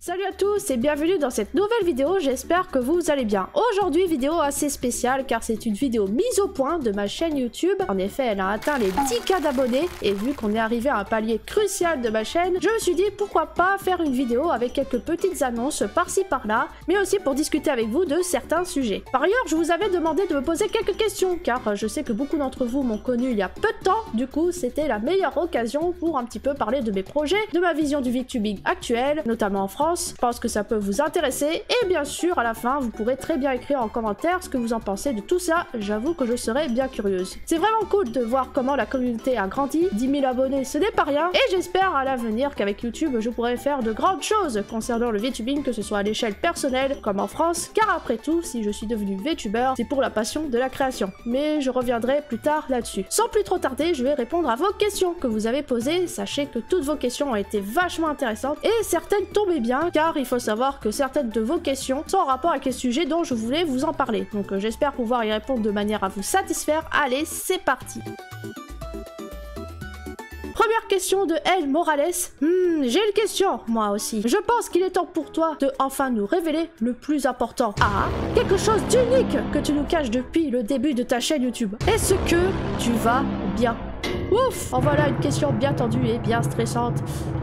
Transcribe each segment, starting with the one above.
Salut à tous et bienvenue dans cette nouvelle vidéo, j'espère que vous allez bien. Aujourd'hui, vidéo assez spéciale car c'est une vidéo mise au point de ma chaîne YouTube. En effet, elle a atteint les 10K d'abonnés et vu qu'on est arrivé à un palier crucial de ma chaîne, je me suis dit pourquoi pas faire une vidéo avec quelques petites annonces par-ci par-là, mais aussi pour discuter avec vous de certains sujets. Par ailleurs, je vous avais demandé de me poser quelques questions car je sais que beaucoup d'entre vous m'ont connu il y a peu de temps, du coup c'était la meilleure occasion pour un petit peu parler de mes projets, de ma vision du VTubing actuel, notamment en France. Je pense que ça peut vous intéresser et bien sûr à la fin vous pourrez très bien écrire en commentaire ce que vous en pensez de tout ça, j'avoue que je serais bien curieuse. C'est vraiment cool de voir comment la communauté a grandi, 10 000 abonnés ce n'est pas rien et j'espère à l'avenir qu'avec YouTube je pourrai faire de grandes choses concernant le VTubing, que ce soit à l'échelle personnelle comme en France, car après tout si je suis devenu VTuber c'est pour la passion de la création, mais je reviendrai plus tard là-dessus. Sans plus trop tarder, je vais répondre à vos questions que vous avez posées, sachez que toutes vos questions ont été vachement intéressantes et certaines tombaient bien car il faut savoir que certaines de vos questions sont en rapport avec les sujets dont je voulais vous en parler. Donc j'espère pouvoir y répondre de manière à vous satisfaire. Allez, c'est parti! Première question de L. Morales. J'ai une question, moi aussi. Je pense qu'il est temps pour toi de enfin nous révéler le plus important. Ah, quelque chose d'unique que tu nous caches depuis le début de ta chaîne YouTube. Est-ce que tu vas bien? Ouf! En voilà une question bien tendue et bien stressante.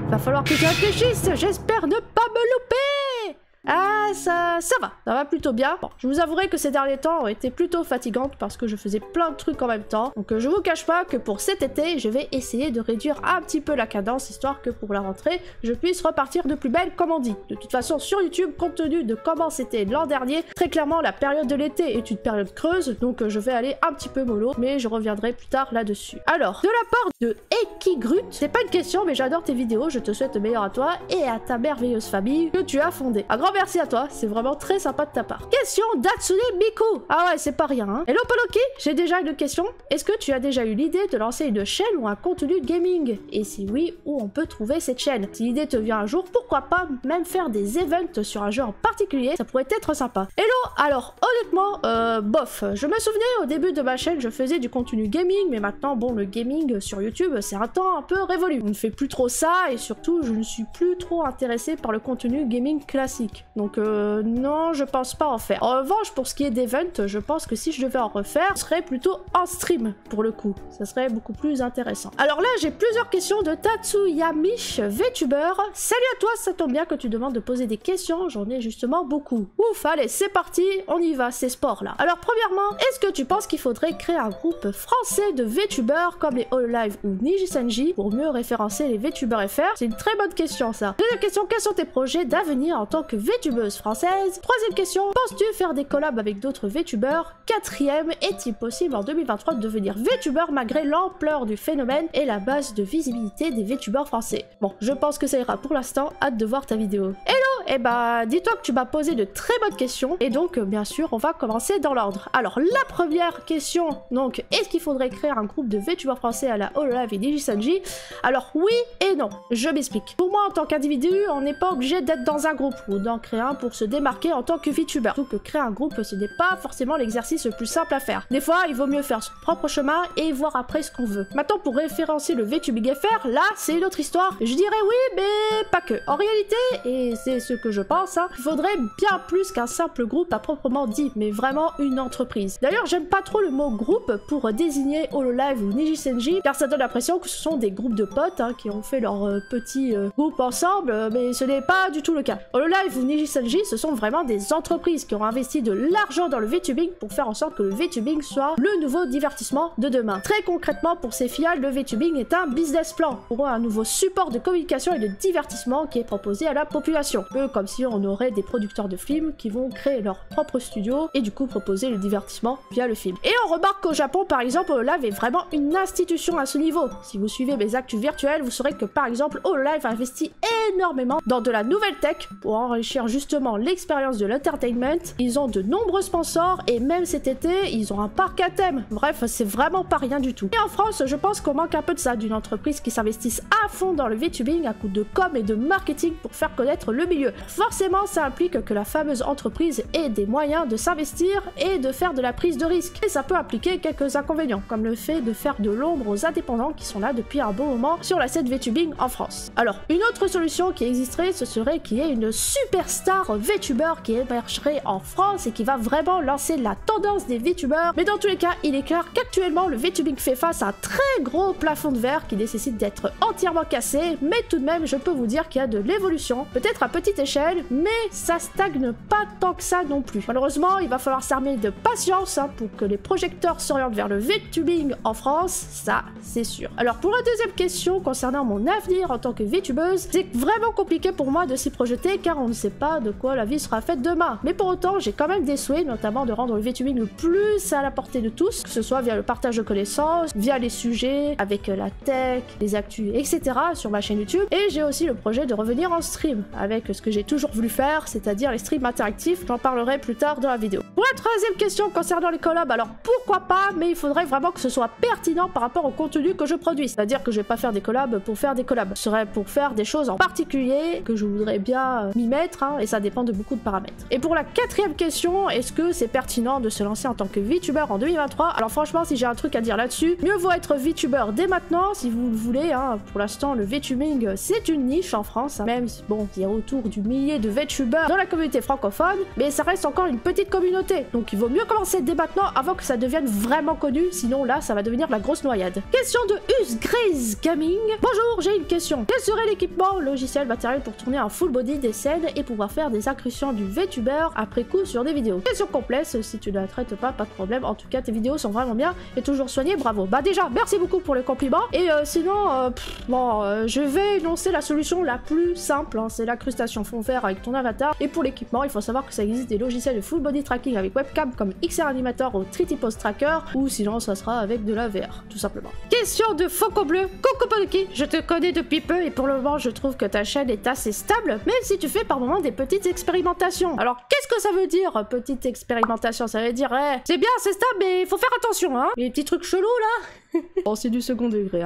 Va falloir que tu réfléchisses, j'espère ne pas me louper! Ah, ça va plutôt bien. Bon, je vous avouerai que ces derniers temps ont été plutôt fatigantes parce que je faisais plein de trucs en même temps. Donc je vous cache pas que pour cet été, je vais essayer de réduire un petit peu la cadence, histoire que pour la rentrée, je puisse repartir de plus belle comme on dit. De toute façon, sur YouTube, compte tenu de comment c'était l'an dernier, très clairement la période de l'été est une période creuse, donc je vais aller un petit peu mollo, mais je reviendrai plus tard là-dessus. Alors, de la part de Ekigrut, c'est pas une question, mais j'adore tes vidéos, je te souhaite le meilleur à toi et à ta merveilleuse famille que tu as fondée. Un grand merci à toi, c'est vraiment très sympa de ta part. Question d'Atsune Miku. Ah ouais, c'est pas rien, hein. Hello Poloki, j'ai déjà une question. Est-ce que tu as déjà eu l'idée de lancer une chaîne ou un contenu gaming? Et si oui, où on peut trouver cette chaîne? Si l'idée te vient un jour, pourquoi pas même faire des events sur un jeu en particulier? Ça pourrait être sympa. Hello, alors honnêtement, bof. Je me souvenais au début de ma chaîne, je faisais du contenu gaming, mais maintenant, bon, le gaming sur YouTube, c'est un temps un peu révolu. On ne fait plus trop ça et surtout, je ne suis plus trop intéressée par le contenu gaming classique. Donc non, je pense pas en faire. En revanche, pour ce qui est d'event, je pense que si je devais en refaire, ce serait plutôt en stream pour le coup. Ça serait beaucoup plus intéressant. Alors là, j'ai plusieurs questions de Tatsuyamish VTuber. Salut à toi, ça tombe bien que tu demandes de poser des questions, j'en ai justement beaucoup. Ouf, allez, c'est parti, on y va, c'est sport là. Alors premièrement, est-ce que tu penses qu'il faudrait créer un groupe français de VTubers comme les Hololive ou Nijisenji pour mieux référencer les VTubers FR? C'est une très bonne question ça. Deuxième question, quels sont tes projets d'avenir en tant que VTubeuse française? Troisième question, penses-tu faire des collabs avec d'autres VTubers? Quatrième, est-il possible en 2023 de devenir VTuber malgré l'ampleur du phénomène et la base de visibilité des VTubers français? Bon, je pense que ça ira pour l'instant, hâte de voir ta vidéo. Hello! Eh bah, dis-toi que tu m'as posé de très bonnes questions, et donc, bien sûr, on va commencer dans l'ordre. Alors, la première question, donc, est-ce qu'il faudrait créer un groupe de VTubers français à la Hololive et Nijisenji? Alors, oui et non, je m'explique. Pour moi, en tant qu'individu, on n'est pas obligé d'être dans un groupe, ou d'en créer un pour se démarquer en tant que VTuber. Surtout que créer un groupe, ce n'est pas forcément l'exercice le plus simple à faire. Des fois, il vaut mieux faire son propre chemin et voir après ce qu'on veut. Maintenant, pour référencer le VTubing FR, là, c'est une autre histoire. Je dirais oui, mais pas que. En réalité, et c'est ce que je pense, hein, il faudrait bien plus qu'un simple groupe à proprement dit, mais vraiment une entreprise. D'ailleurs, j'aime pas trop le mot groupe pour désigner Hololive ou Nijisenji, car ça donne l'impression que ce sont des groupes de potes hein, qui ont fait leur petit groupe ensemble, mais ce n'est pas du tout le cas. Hololive ou Nijisenji, ce sont vraiment des entreprises qui ont investi de l'argent dans le VTubing pour faire en sorte que le VTubing soit le nouveau divertissement de demain. Très concrètement, pour ces filiales, le VTubing est un business plan. Pour eux, un nouveau support de communication et de divertissement qui est proposé à la population. Peu comme si on aurait des producteurs de films qui vont créer leur propre studio et du coup proposer le divertissement via le film. Et on remarque qu'au Japon, par exemple, Hololive est vraiment une institution à ce niveau. Si vous suivez mes actus virtuels, vous saurez que par exemple, Hololive investit énormément dans de la nouvelle tech pour enrichir justement l'expérience de l'entertainment. Ils ont de nombreux sponsors et même cet été, ils ont un parc à thème. Bref, c'est vraiment pas rien du tout. Et en France, je pense qu'on manque un peu de ça, d'une entreprise qui s'investisse à fond dans le VTubing à coup de com et de marketing pour faire connaître le milieu. Forcément, ça implique que la fameuse entreprise ait des moyens de s'investir et de faire de la prise de risque. Et ça peut impliquer quelques inconvénients, comme le fait de faire de l'ombre aux indépendants qui sont là depuis un bon moment sur la scène VTubing en France. Alors, une autre solution qui existerait, ce serait qu'il y ait une superstar VTuber qui émergerait en France et qui va vraiment lancer la tendance des VTubers. Mais dans tous les cas, il est clair qu'actuellement, le VTubing fait face à un très gros plafond de verre qui nécessite d'être entièrement cassé, mais tout de même, je peux vous dire qu'il y a de l'évolution, peut-être à petite échelle, mais ça stagne pas tant que ça non plus. Malheureusement, il va falloir s'armer de patience pour que les projecteurs s'orientent vers le VTubing en France, ça c'est sûr. Alors pour la deuxième question concernant mon avenir en tant que VTubeuse, c'est vraiment compliqué pour moi de s'y projeter car on ne sait pas de quoi la vie sera faite demain. Mais pour autant, j'ai quand même des souhaits, notamment de rendre le VTubing le plus à la portée de tous, que ce soit via le partage de connaissances, via les sujets avec la tech, les actus, etc. sur ma chaîne YouTube. Et j'ai aussi le projet de revenir en stream avec ce que j'ai toujours voulu faire, c'est-à-dire les streams interactifs. J'en parlerai plus tard dans la vidéo. Pour la troisième question concernant les collabs, alors pourquoi pas, mais il faudrait vraiment que ce soit pertinent par rapport au contenu que je produis. C'est-à-dire que je vais pas faire des collabs pour faire des collabs. Ce serait pour faire des choses en particulier que je voudrais bien m'y mettre, et ça dépend de beaucoup de paramètres. Et pour la quatrième question, est-ce que c'est pertinent de se lancer en tant que VTuber en 2023? Alors franchement, si j'ai un truc à dire là-dessus, mieux vaut être VTuber dès maintenant, si vous le voulez. Pour l'instant, le VTubing, c'est une niche en France, même si, bon, il y a autour du millier de VTubers dans la communauté francophone, mais ça reste encore une petite communauté. Donc il vaut mieux commencer dès maintenant avant que ça devienne vraiment connu, sinon là, ça va devenir la grosse noyade. Question de Usgraze Gaming. Bonjour, j'ai une question. Quel serait l'équipement, logiciel, matériel pour tourner un full body des scènes et pouvoir faire des incursions du VTuber après coup sur des vidéos? Question complexe, si tu ne la traites pas de problème. En tout cas, tes vidéos sont vraiment bien et toujours soignées, bravo. Bah déjà, merci beaucoup pour les compliments. Et sinon, je vais énoncer la solution la plus simple, c'est l'incrustation fond vert avec ton avatar. Et pour l'équipement, il faut savoir que ça existe des logiciels de full body tracking avec webcam comme XR Animator ou 3D Pose Tracker, ou sinon ça sera avec de la VR, tout simplement. Question de Faucon Bleu. Coucou Podoki, je te connais depuis peu et pour le moment je trouve que ta chaîne est assez stable, même si tu fais par moments des petites expérimentations. Alors qu'est-ce que ça veut dire, petite expérimentation? Ça veut dire, c'est bien, c'est stable, mais il faut faire attention, les petits trucs chelous là. Bon, c'est du second degré,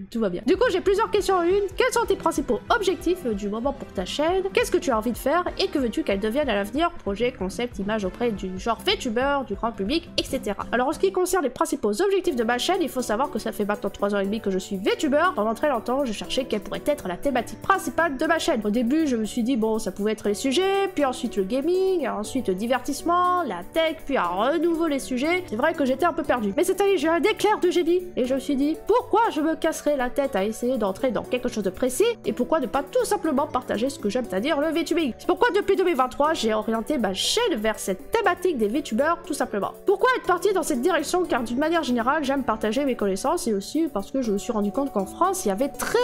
tout va bien. Du coup, j'ai plusieurs questions en une. Quels sont tes principaux objectifs du moment pour ta chaîne? Qu'est-ce que tu as envie de faire et que veux-tu qu'elle devienne à l'avenir? Projet, concept, image auprès du genre VTuber, du grand public, etc. Alors en ce qui concerne les principaux objectifs de ma chaîne, il faut savoir que ça fait maintenant 3 ans et demi que je suis VTuber. Pendant très longtemps, je cherchais quelle pourrait être la thématique principale de ma chaîne. Au début, je me suis dit, bon, ça pouvait être les sujets, puis ensuite le gaming, ensuite le divertissement, la tech, puis à renouveau les sujets. C'est vrai que j'étais un peu perdu. Mais cette année, j'ai eu un éclair de génie et je me suis dit, pourquoi je me casserais la tête à essayer d'entrer dans quelque chose de précis et pourquoi ne pas tout simplement partager ce que j'aime, c'est-à-dire le VTubing. C'est pourquoi depuis 2023, j'ai orienté ma chaîne vers cette thématique des VTubers, tout simplement. Pourquoi être parti dans cette direction? Car d'une manière générale, j'aime partager mes connaissances et aussi parce que je me suis rendu compte qu'en France, il y avait très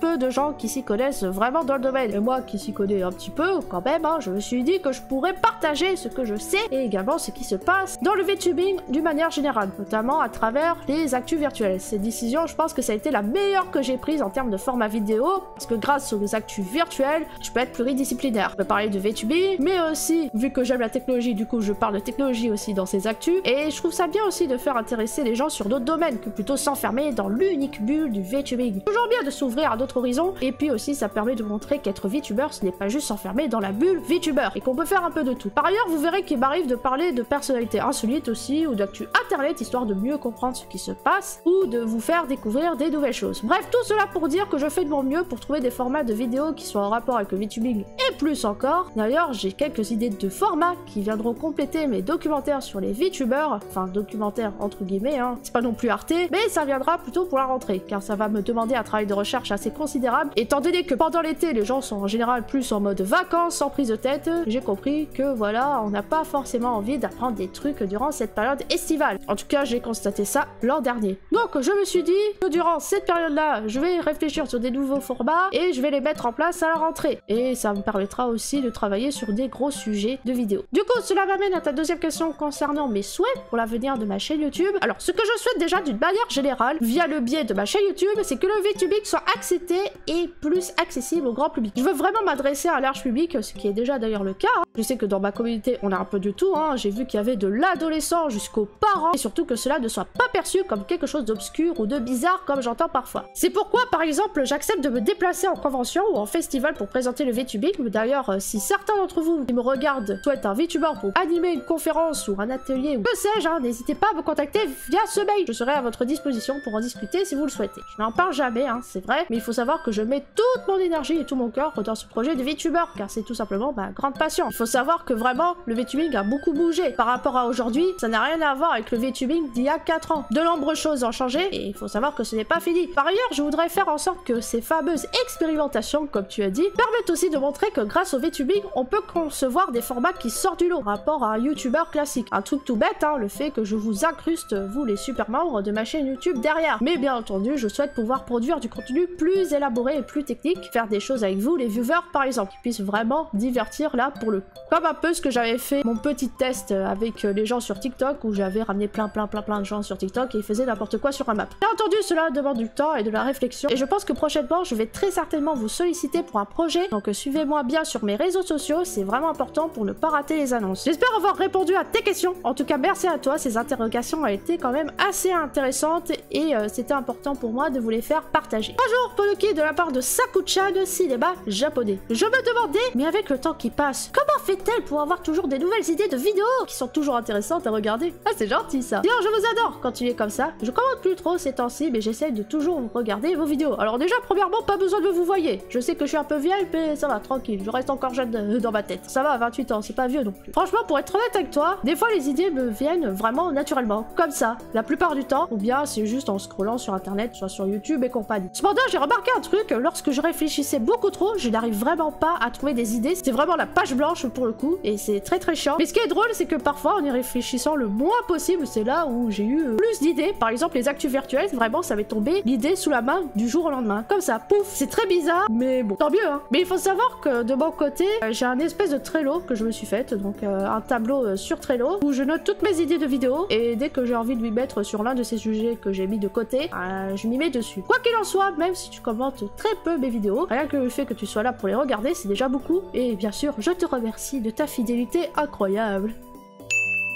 peu de gens qui s'y connaissent vraiment dans le domaine. Et moi qui s'y connais un petit peu quand même, je me suis dit que je pourrais partager ce que je sais et également ce qui se passe dans le VTubing d'une manière générale, notamment à travers les actus virtuelles. Cette décision, je pense que ça a été la meilleure que j'ai prise en termes de format vidéo, parce que grâce aux actus virtuels, je peux être pluridisciplinaire. Je peux parler de VTubing, mais aussi, vu que j'aime la technologie, du coup je parle de technologie aussi dans ces actus, et je trouve ça bien aussi de faire intéresser les gens sur d'autres domaines, que plutôt s'enfermer dans l'unique bulle du VTubing. Toujours bien de s'ouvrir à d'autres horizons, et puis aussi ça permet de montrer qu'être VTuber, ce n'est pas juste s'enfermer dans la bulle VTuber, et qu'on peut faire un peu de tout. Par ailleurs, vous verrez qu'il m'arrive de parler de personnalités insolites aussi, ou d'actu internet, histoire de mieux comprendre ce qui se passe, ou de vous faire découvrir des nouvelles choses. Bref, tout cela pour dire que je fais de mon mieux pour trouver des formats de vidéos qui soient en rapport avec le VTubing et plus encore. D'ailleurs, j'ai quelques idées de formats qui viendront compléter mes documentaires sur les VTubers, enfin documentaires entre guillemets, c'est pas non plus Arte, mais ça viendra plutôt pour la rentrée, car ça va me demander un travail de recherche assez considérable, étant donné que pendant l'été, les gens sont en général plus en mode vacances, sans prise de tête, j'ai compris que voilà, on n'a pas forcément envie d'apprendre des trucs durant cette période estivale. En tout cas, j'ai constaté ça l'an dernier. Donc, je me suis dit que durant cette période-là, je vais réfléchir sur des nouveaux formats et je vais les mettre en place à la rentrée. Et ça me permettra aussi de travailler sur des gros sujets de vidéos. Du coup, cela m'amène à ta deuxième question concernant mes souhaits pour l'avenir de ma chaîne YouTube. Alors, ce que je souhaite déjà d'une manière générale, via le biais de ma chaîne YouTube, c'est que le VTubing soit accepté et plus accessible au grand public. Je veux vraiment m'adresser à un large public, ce qui est déjà d'ailleurs le cas. Je sais que dans ma communauté, on a un peu de tout. J'ai vu qu'il y avait de l'adolescent jusqu'aux parents, et surtout que cela ne soit pas perçu comme quelque chose d'obscur ou de bizarre comme j'entends parfois. C'est pourquoi, par exemple, j'accepte de me déplacer en convention ou en festival pour présenter le VTubing. D'ailleurs, si certains d'entre vous qui me regardent souhaitent un VTuber pour animer une conférence ou un atelier ou que sais-je, hein, n'hésitez pas à me contacter via ce mail. Je serai à votre disposition pour en discuter si vous le souhaitez. Je n'en parle jamais, hein, c'est vrai, mais il faut savoir que je mets toute mon énergie et tout mon cœur dans ce projet de VTuber, car c'est tout simplement ma grande passion. Il faut savoir que vraiment, le VTubing a beaucoup bougé. Par rapport à aujourd'hui, ça n'a rien à voir avec le VTubing d'il y a 4 ans. De nombreuses choses ont changé, et il faut savoir que ce n'est pas fini. Par ailleurs, je voudrais faire en sorte que ces fameuses expérimentations, comme tu as dit, permettent aussi de montrer que grâce au VTubing, on peut concevoir des formats qui sortent du lot par rapport à un YouTuber classique. Un truc tout bête, hein, le fait que je vous incruste, vous les super membres de ma chaîne YouTube derrière. Mais bien entendu, je souhaite pouvoir produire du contenu plus élaboré et plus technique, faire des choses avec vous, les viewers par exemple, qui puissent vraiment divertir là pour le coup. Comme un peu ce que j'avais fait, mon petit test avec les gens sur TikTok, où j'avais ramené plein de gens sur TikTok et ils faisaient n'importe quoi sur un map. Bien entendu, cela demande du temps et de la réflexion, et je pense que prochainement, je vais très certainement vous solliciter pour un projet, donc suivez-moi bien sur mes réseaux sociaux, c'est vraiment important pour ne pas rater les annonces. J'espère avoir répondu à tes questions. En tout cas, merci à toi, ces interrogations ont été quand même assez intéressantes et c'était important pour moi de vous les faire partager. Bonjour Ponoki de la part de Sakuchan, cinéma japonais. Je me demandais, mais avec le temps qui passe, comment fait-elle pour avoir toujours des nouvelles idées de vidéos qui sont toujours intéressantes à regarder? Ah, c'est gentil ça. D'ailleurs, je vous adore quand tu es comme ça. Je commente plus trop ces temps-ci, mais j'essaie de toujours regarder vos vidéos. Alors déjà, premièrement, pas besoin de vous voyer. Je sais que je suis un peu vieille, mais ça va, tranquille. Je reste encore jeune dans ma tête. Ça va, 28 ans, c'est pas vieux non plus. Franchement, pour être honnête avec toi, des fois les idées me viennent vraiment naturellement, comme ça, la plupart du temps, ou bien c'est juste en scrollant sur internet, soit sur YouTube et compagnie. Cependant, j'ai remarqué un truc, lorsque je réfléchissais beaucoup trop, je n'arrive vraiment pas à trouver des idées. C'est vraiment la page blanche pour le coup, et c'est très chiant. Mais ce qui est drôle, c'est que parfois, en y réfléchissant le moins possible, c'est là où j'ai eu plus d'idées. Par exemple, les actus virtuelles, vraiment, ça m'est tombé l'idée sous la main du jour au lendemain. Comme ça, pouf. C'est très bizarre, mais bon, tant mieux, hein. Mais il faut savoir que de mon côté, j'ai un espèce de Trello que je me suis faite, donc un tableau sur Trello, où je note toutes mes idées de vidéos, et dès que j'ai envie de m'y mettre sur l'un de ces sujets que j'ai mis de côté, je m'y mets dessus. Quoi qu'il en soit, même si tu commentes très peu mes vidéos, rien que le fait que tu sois là pour les regarder, c'est déjà beaucoup, et bien sûr, je te remercie de ta fidélité incroyable.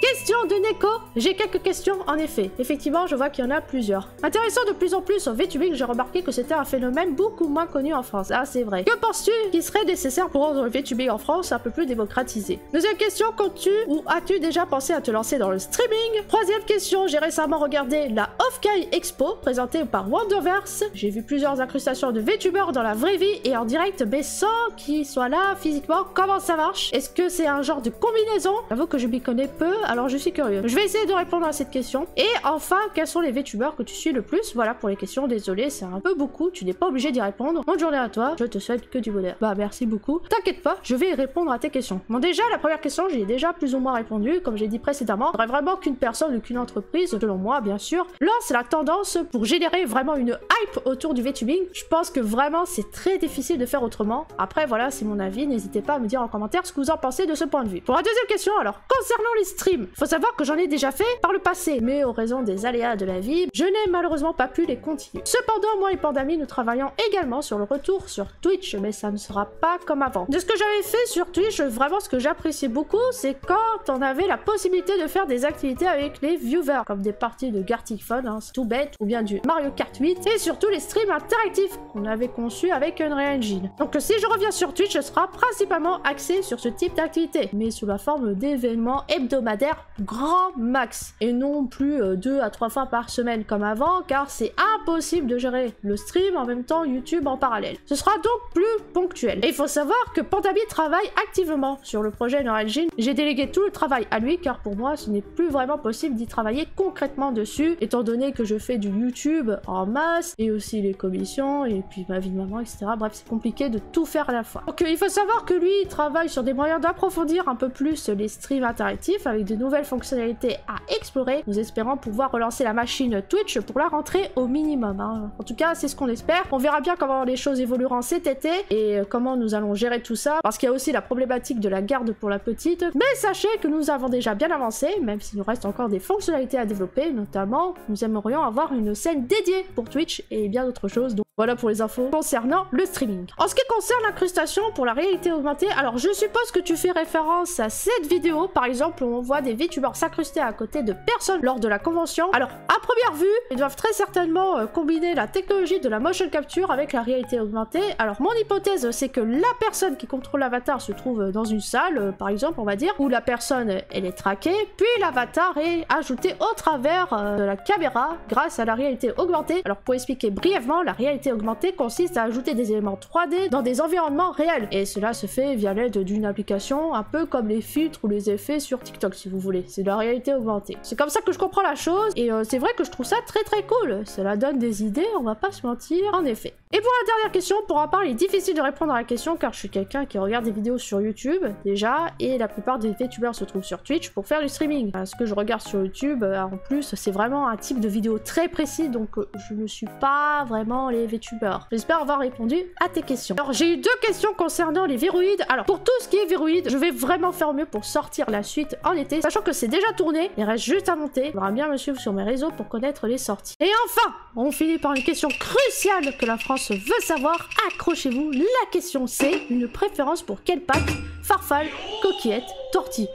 Question de Neko. J'ai quelques questions en effet. Effectivement, je vois qu'il y en a plusieurs. Intéressant de plus en plus au VTubing, j'ai remarqué que c'était un phénomène beaucoup moins connu en France. Ah, c'est vrai. Que penses-tu qu'il serait nécessaire pour rendre le VTubing en France un peu plus démocratisé? Deuxième question, comptes-tu ou as-tu déjà pensé à te lancer dans le streaming? Troisième question, j'ai récemment regardé la Off-Kai Expo présentée par Wonderverse. J'ai vu plusieurs incrustations de VTubers dans la vraie vie et en direct, mais sans qu'ils soient là physiquement. Comment ça marche? Est-ce que c'est un genre de combinaison? J'avoue que je m'y connais peu, alors je suis curieux. Je vais essayer de répondre à cette question. Et enfin, quels sont les VTubers que tu suis le plus? Voilà pour les questions, désolé, c'est un peu beaucoup, tu n'es pas obligé d'y répondre. Bonne journée à toi, je te souhaite que du bonheur. Bah merci beaucoup. T'inquiète pas, je vais répondre à tes questions. Bon déjà, la première question, j'y ai déjà plus ou moins répondu, comme j'ai dit précédemment. Il faudrait vraiment qu'une personne ou qu'une entreprise, selon moi bien sûr, lance la tendance pour générer vraiment une hype autour du VTubing. Je pense que vraiment c'est très difficile de faire autrement. Après voilà, c'est mon avis, n'hésitez pas à me dire en commentaire ce que vous en pensez de ce point de vue. Pour la deuxième question alors, concernant les streams, faut savoir que j'en ai déjà fait par le passé, mais aux raisons des aléas de la vie, je n'ai malheureusement pas pu les continuer. Cependant, moi et Pandami, nous travaillons également sur le retour sur Twitch, mais ça ne sera pas comme avant. De ce que j'avais fait sur Twitch, vraiment ce que j'appréciais beaucoup, c'est quand on avait la possibilité de faire des activités avec les viewers, comme des parties de Gartic Fun, hein, c'est tout bête, ou bien du Mario Kart 8, et surtout les streams interactifs qu'on avait conçus avec Unreal Engine. Donc si je reviens sur Twitch, ce sera principalement axé sur ce type d'activité, mais sous la forme d'événements hebdomadaires grand max, et non plus 2 à 3 fois par semaine comme avant, car c'est impossible de gérer le stream en même temps YouTube en parallèle. Ce sera donc plus ponctuel. Et il faut savoir que Pandami travaille activement sur le projet Unreal Engine. J'ai délégué tout le travail à lui, car pour moi ce n'est plus vraiment possible d'y travailler concrètement dessus, étant donné que je fais du YouTube en masse, et aussi les commissions, et puis ma vie de maman, etc. Bref, c'est compliqué de tout faire à la fois. Donc il faut savoir que lui, il travaille sur des moyens d'approfondir un peu plus les streams interactifs, avec de nouvelles fonctionnalités à explorer. Nous espérons pouvoir relancer la machine Twitch pour la rentrée au minimum, hein. En tout cas, c'est ce qu'on espère. On verra bien comment les choses évolueront cet été, et comment nous allons gérer tout ça, parce qu'il y a aussi la problématique de la garde pour la petite. Mais sachez que nous avons déjà bien avancé, même s'il nous reste encore des fonctionnalités à développer, notamment nous aimerions avoir une scène dédiée pour Twitch et bien d'autres choses. Donc voilà pour les infos concernant le streaming. En ce qui concerne l'incrustation pour la réalité augmentée, alors je suppose que tu fais référence à cette vidéo, par exemple, où on voit aura des VTubers s'incruster à côté de personnes lors de la convention. Alors, à première vue, ils doivent très certainement combiner la technologie de la motion capture avec la réalité augmentée. Alors, mon hypothèse, c'est que la personne qui contrôle l'avatar se trouve dans une salle, par exemple, on va dire, où la personne, elle est traquée, puis l'avatar est ajouté au travers de la caméra grâce à la réalité augmentée. Alors, pour expliquer brièvement, la réalité augmentée consiste à ajouter des éléments 3D dans des environnements réels. Et cela se fait via l'aide d'une application, un peu comme les filtres ou les effets sur TikTok, si vous voulez. C'est de la réalité augmentée. C'est comme ça que je comprends la chose, et c'est vrai que je trouve ça très très cool. Cela donne des idées, on va pas se mentir, en effet. Et pour la dernière question, pour ma part, il est difficile de répondre à la question car je suis quelqu'un qui regarde des vidéos sur YouTube, déjà, et la plupart des VTubers se trouvent sur Twitch pour faire du streaming. Ce que je regarde sur YouTube, en plus, c'est vraiment un type de vidéo très précis, donc je ne suis pas vraiment les VTubers. J'espère avoir répondu à tes questions. Alors, j'ai eu 2 questions concernant les viroïdes. Alors, pour tout ce qui est viroïdes, je vais vraiment faire mieux pour sortir la suite en été, sachant que c'est déjà tourné, il reste juste à monter. Il faudra bien me suivre sur mes réseaux pour connaître les sorties. Et enfin, on finit par une question cruciale que la France veut savoir. Accrochez-vous, la question c'est une préférence pour quelle pâte? Farfalle, coquillette, tortille.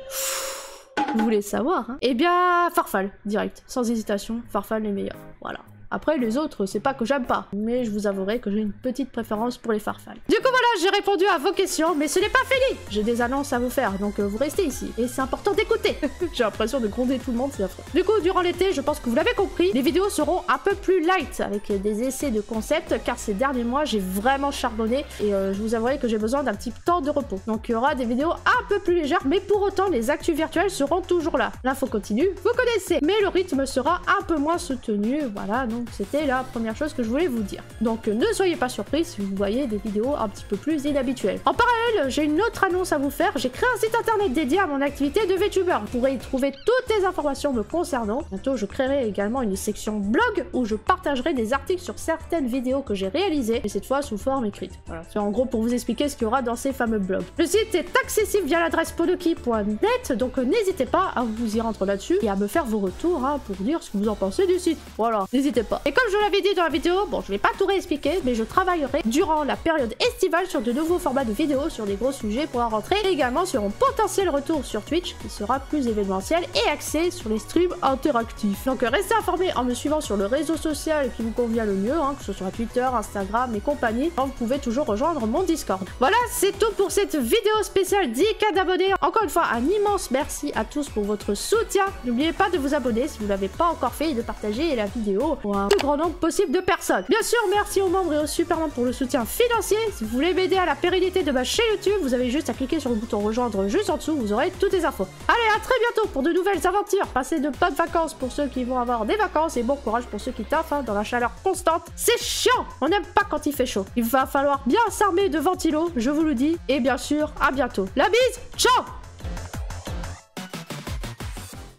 Vous voulez savoir, hein? Eh bien, farfalle, direct, sans hésitation, farfalle les meilleurs, voilà. Après, les autres, c'est pas que j'aime pas, mais je vous avouerai que j'ai une petite préférence pour les farfalles. Du coup, voilà, j'ai répondu à vos questions, mais ce n'est pas fini. J'ai des annonces à vous faire, donc vous restez ici. Et c'est important d'écouter. J'ai l'impression de gronder tout le monde, c'est affreux. Du coup, durant l'été, je pense que vous l'avez compris, les vidéos seront un peu plus light, avec des essais de concept, car ces derniers mois, j'ai vraiment charbonné, et je vous avouerai que j'ai besoin d'un petit temps de repos. Donc, il y aura des vidéos un peu plus légères, mais pour autant, les actus virtuels seront toujours là. L'info continue, vous connaissez, mais le rythme sera un peu moins soutenu, voilà, donc c'était la première chose que je voulais vous dire. Donc ne soyez pas surpris si vous voyez des vidéos un petit peu plus inhabituelles. En parallèle, j'ai une autre annonce à vous faire. J'ai créé un site internet dédié à mon activité de VTuber. Vous pourrez y trouver toutes les informations me concernant. Bientôt, je créerai également une section blog où je partagerai des articles sur certaines vidéos que j'ai réalisées, et cette fois sous forme écrite. Voilà, c'est en gros pour vous expliquer ce qu'il y aura dans ces fameux blogs. Le site est accessible via l'adresse podoki.net, donc n'hésitez pas à vous y rendre là-dessus et à me faire vos retours pour dire ce que vous en pensez du site. Voilà, n'hésitez pas. Et comme je l'avais dit dans la vidéo, bon, je vais pas tout réexpliquer, mais je travaillerai durant la période estivale sur de nouveaux formats de vidéos sur des gros sujets pour rentrer, et également sur un potentiel retour sur Twitch qui sera plus événementiel et axé sur les streams interactifs. Donc restez informés en me suivant sur le réseau social qui vous convient le mieux, que ce soit Twitter, Instagram et compagnie. Vous pouvez toujours rejoindre mon Discord. Voilà, c'est tout pour cette vidéo spéciale 10K d'abonnés. Encore une fois, un immense merci à tous pour votre soutien. N'oubliez pas de vous abonner si vous ne l'avez pas encore fait et de partager la vidéo pour un plus grand nombre possible de personnes. Bien sûr, merci aux membres et aux super membres pour le soutien financier. Si vous voulez m'aider à la pérennité de ma chaîne YouTube, vous avez juste à cliquer sur le bouton rejoindre juste en dessous, vous aurez toutes les infos. Allez, à très bientôt pour de nouvelles aventures. Passez de bonnes vacances pour ceux qui vont avoir des vacances et bon courage pour ceux qui taffent dans la chaleur constante. C'est chiant, on n'aime pas quand il fait chaud. Il va falloir bien s'armer de ventilo, je vous le dis, et bien sûr, à bientôt. La bise, ciao!